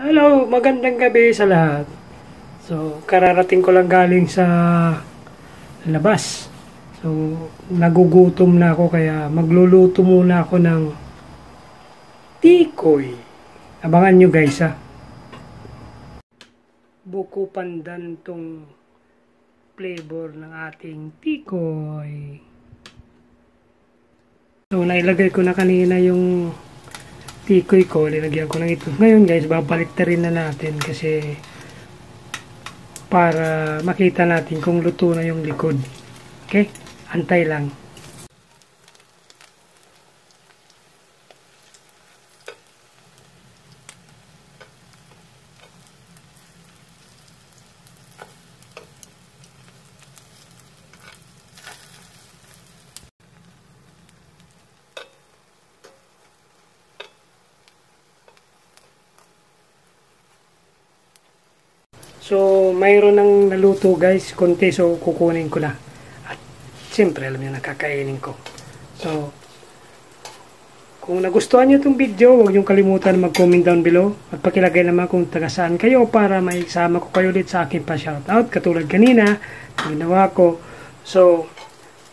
Hello, magandang gabi sa lahat. So, kararating ko lang galing sa labas. So, nagugutom na ako kaya magluluto muna ako ng tikoy. Abangan nyo guys ha. Buko pandan tong flavor ng ating tikoy. So, nailagay ko na kanina yung tikoy ko. Nilagyan ko ng ito. Ngayon guys, babalik na rin na natin kasi para makita natin kung luto na yung likod. Okay? Antay lang. So, mayroon ng naluto guys, konti, so kukunin ko na. At siyempre, alam niyo, nakakainin ko. So, kung nagustuhan niyo itong video, huwag niyong kalimutan mag-comment down below. At pakilagay naman kung taga saan kayo para maisama ko kayo ulit sa akin pa shoutout. Katulad kanina, ginawa ko. So,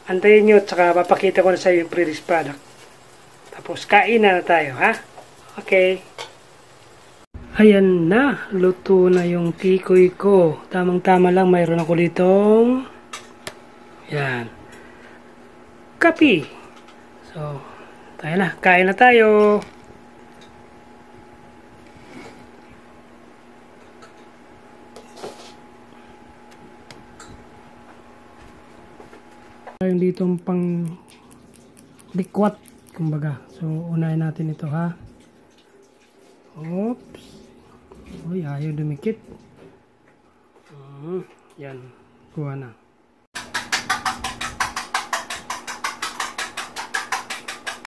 antayin niyo at saka papakita ko na sa iyo yung pre-release product. Tapos, kain na tayo, ha? Okay. Ayan na, luto na yung tikoy ko. Tamang-tama lang, mayroon ako ditong yan, kape. So, tayo na, kain na tayo. Mayroon ditong pang likwat, kumbaga. So, unahin natin ito ha. Oops. Uy, ayaw dumikit. Yan. Kuha na.